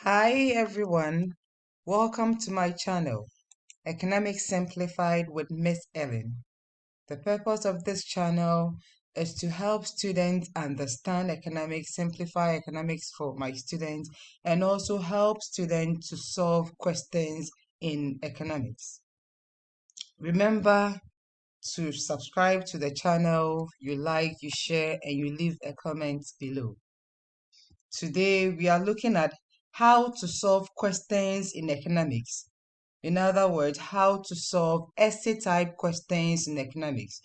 Hi everyone, welcome to my channel, Economics Simplified with Miss Ellen. The purpose of this channel is to help students understand economics, simplify economics for my students, and also help students to solve questions in economics. Remember to subscribe to the channel, you like, you share, and you leave a comment below. Today, we are looking at how to solve questions in economics. In other words, how to solve essay type questions in economics.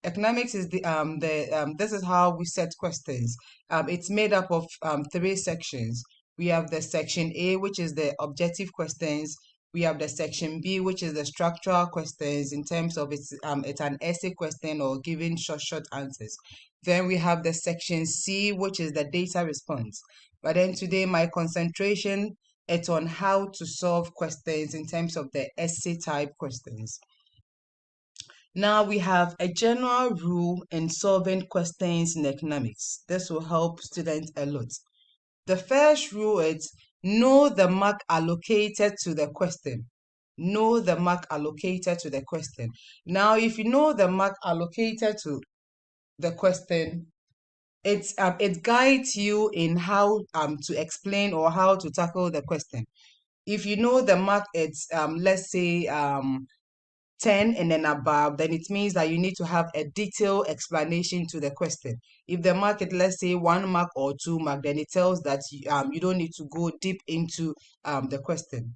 Economics is this is how we set questions. It's made up of three sections. We have the section A, which is the objective questions. We have the section B, which is the structural questions in terms of it's an essay question or giving short answers. Then we have the section C, which is the data response. But then today my concentration is on how to solve questions in terms of the essay type questions. Now we have a general rule in solving questions in economics. This will help students a lot. The first rule is know the mark allocated to the question. Know the mark allocated to the question. Now, if you know the mark allocated to the question, it guides you in how to explain or how to tackle the question. If you know the mark, it's let's say 10 and then above, then it means that you need to have a detailed explanation to the question. If the mark is, let's say, 1 mark or 2 mark, then it tells that you don't need to go deep into the question.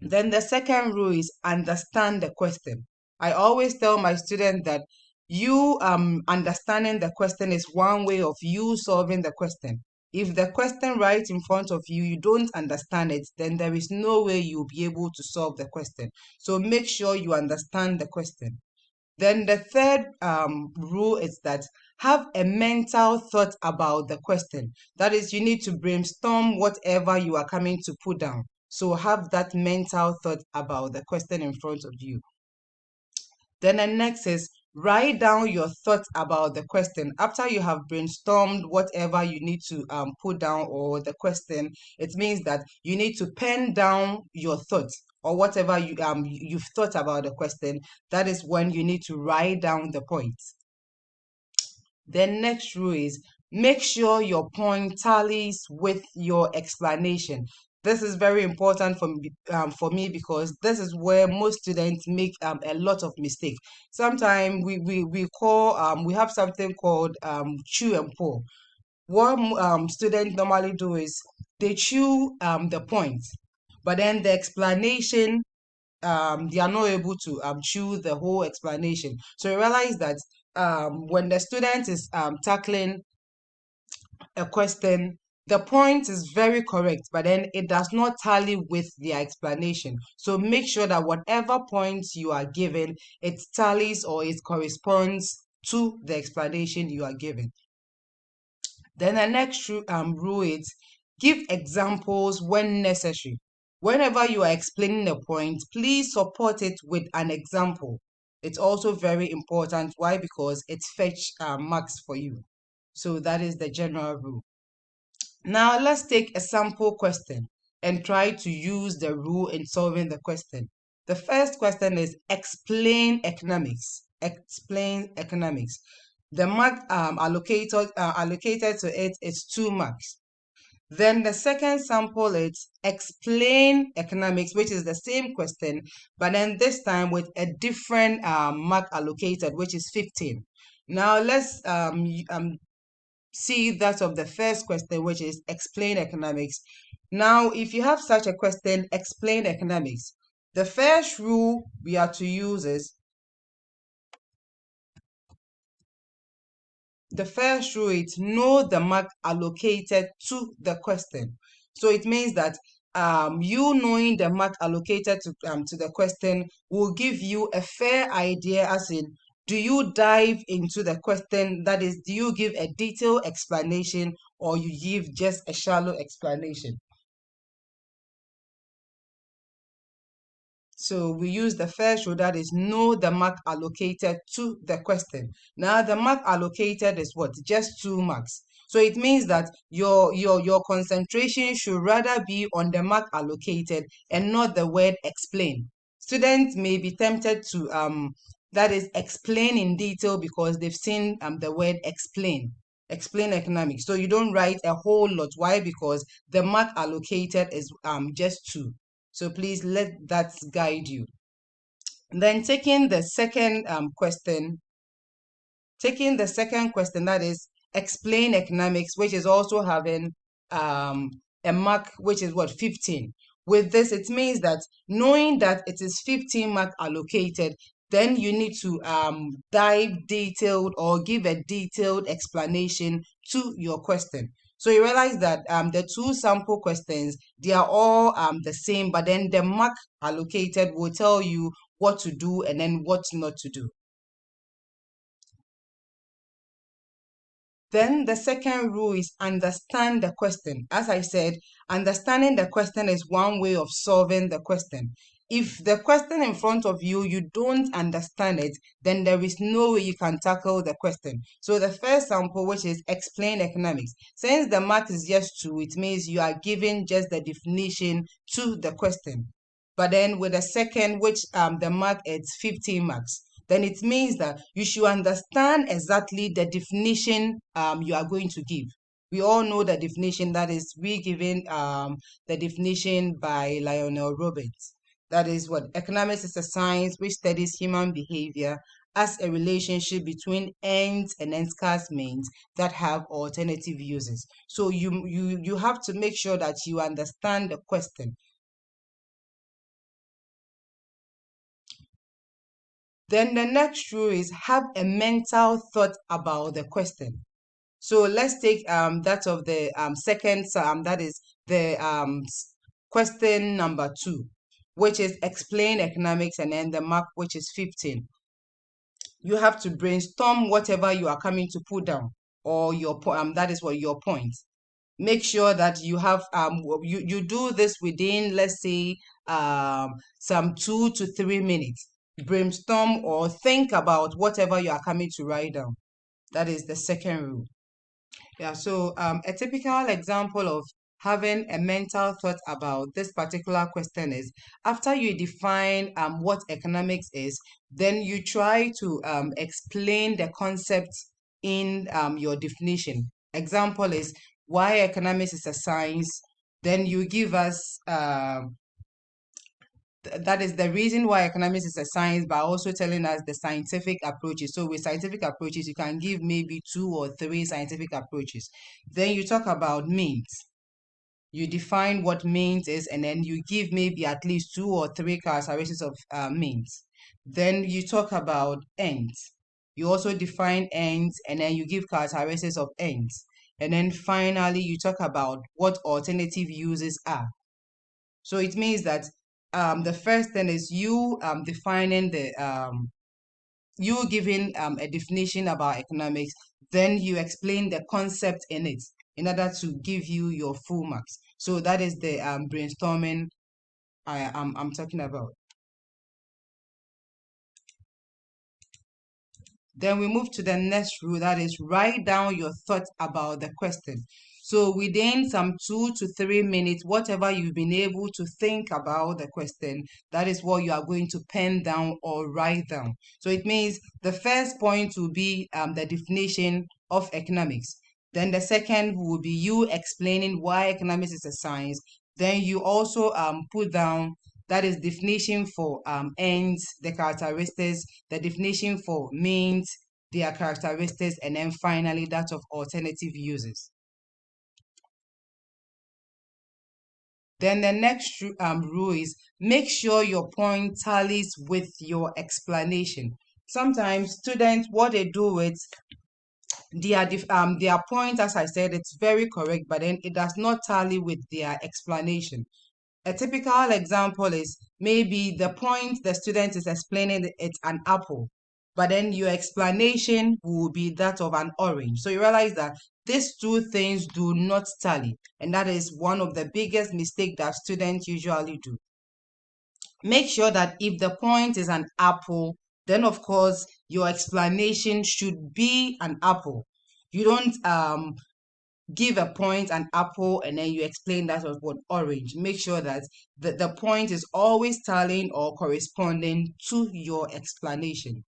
Then the second rule is understand the question. I always tell my students that you understanding the question is one way of you solving the question. If the question right in front of you, you don't understand it, then there is no way you'll be able to solve the question. So make sure you understand the question. Then the third rule is that have a mental thought about the question. That is, you need to brainstorm whatever you are coming to put down. So have that mental thought about the question in front of you. Then the next is write down your thoughts about the question. After you have brainstormed whatever you need to put down or the question, it means that you need to pen down your thoughts or whatever you've thought about the question. That is when you need to write down the points. The next rule is make sure your point tallies with your explanation. This is very important for me because this is where most students make a lot of mistakes. Sometimes we have something called chew and pull. What students normally do is they chew the points, but then the explanation they are not able to chew the whole explanation. So you realize that when the student is tackling a question, the point is very correct, but then it does not tally with the explanation. So make sure that whatever points you are given, it tallies or it corresponds to the explanation you are given. Then the next rule is give examples when necessary. Whenever you are explaining a point, please support it with an example. It's also very important. Why? Because it fetch marks for you. So that is the general rule. Now let's take a sample question and try to use the rule in solving the question. The first question is explain economics. Explain economics. The mark allocated to it is 2 marks. Then the second sample is explain economics, which is the same question, but then this time with a different mark allocated, which is 15. Now let's see that of the first question, which is explain economics. Now, if you have such a question, explain economics, the first rule we are to use is know the mark allocated to the question. So it means that you knowing the mark allocated to the question will give you a fair idea, as in, do you dive into the question? That is, do you give a detailed explanation or you give just a shallow explanation? So we use the first rule, that is know the mark allocated to the question. Now the mark allocated is what? Just 2 marks. So it means that your concentration should rather be on the mark allocated and not the word explain. Students may be tempted to that is explain in detail because they've seen the word explain economics. So you don't write a whole lot. Why? Because the mark allocated is just 2. So please let that guide you. Then taking the second question, that is explain economics, which is also having a mark which is what, 15. With this, it means that knowing that it is 15 mark allocated, then you need to dive detailed or give a detailed explanation to your question. So you realize that the 2 sample questions, they are all the same, but then the mark allocated will tell you what to do and then what not to do. Then the second rule is understand the question. As I said, understanding the question is one way of solving the question. If the question in front of you, you don't understand it, then there is no way you can tackle the question. So the first sample, which is explain economics, since the mark is just 2, it means you are giving just the definition to the question. But then with the second, which the mark is 15 marks, then it means that you should understand exactly the definition you are going to give. We all know the definition, that is re-given the definition by Lionel Roberts. That is what economics is: a science which studies human behavior as a relationship between ends and end scarce means that have alternative uses. So you have to make sure that you understand the question. Then the next rule is have a mental thought about the question. So let's take that of the second, that is the question number 2, which is explain economics, and then the mark, which is 15. You have to brainstorm whatever you are coming to put down, or your that is what your point. Make sure that you have you do this within, let's say, some 2 to 3 minutes. Brainstorm or think about whatever you are coming to write down. That is the second rule. Yeah, so a typical example of having a mental thought about this particular question is, after you define what economics is, then you try to explain the concept in your definition. Example is why economics is a science. Then you give us that is the reason why economics is a science, by also telling us the scientific approaches. So with scientific approaches, you can give maybe 2 or 3 scientific approaches. Then you talk about means. You define what means is, and then you give maybe at least 2 or 3 characteristics of means. Then you talk about ends. You also define ends, and then you give characteristics of ends. And then finally, you talk about what alternative uses are. So it means that the first thing is you defining the you giving a definition about economics, then you explain the concept in it in order to give you your full marks. So that is the brainstorming I'm talking about. Then we move to the next rule, that is write down your thoughts about the question. So within some 2 to 3 minutes, whatever you've been able to think about the question, that is what you are going to pen down or write down. So it means the first point will be the definition of economics. Then the second will be you explaining why economics is a science. Then you also put down, that is definition for ends, the characteristics, the definition for means, their characteristics, and then finally that of alternative uses. Then the next rule is make sure your point tallies with your explanation. Sometimes students, what they do is their point, as I said, it's very correct, but then it does not tally with their explanation. A typical example is maybe the point the student is explaining it's an apple, but then your explanation will be that of an orange. So you realize that these 2 things do not tally, and that is one of the biggest mistakes that students usually do. Make sure that if the point is an apple, then of course your explanation should be an apple. You don't give a point, an apple, and then you explain that was what orange. Make sure that the point is always tallying or corresponding to your explanation.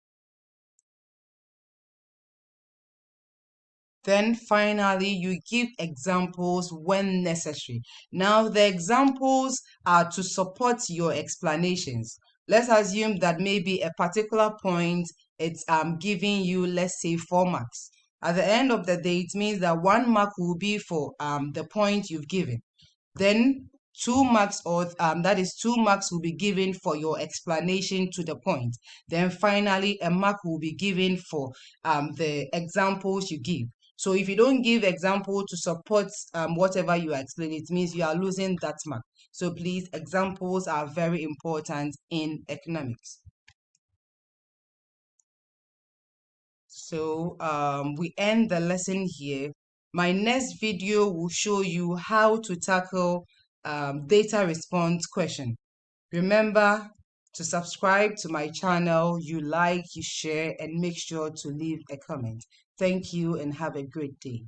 Then finally, you give examples when necessary. Now, the examples are to support your explanations. Let's assume that maybe a particular point, it's giving you, let's say, 4 marks. At the end of the day, it means that 1 mark will be for the point you've given. Then 2 marks, or that is 2 marks, will be given for your explanation to the point. Then finally, a mark will be given for the examples you give. So if you don't give example to support whatever you explain, it means you are losing that mark. So please, examples are very important in economics. So we end the lesson here. My next video will show you how to tackle data response question. Remember to subscribe to my channel, you like, you share, and make sure to leave a comment. Thank you and have a great day.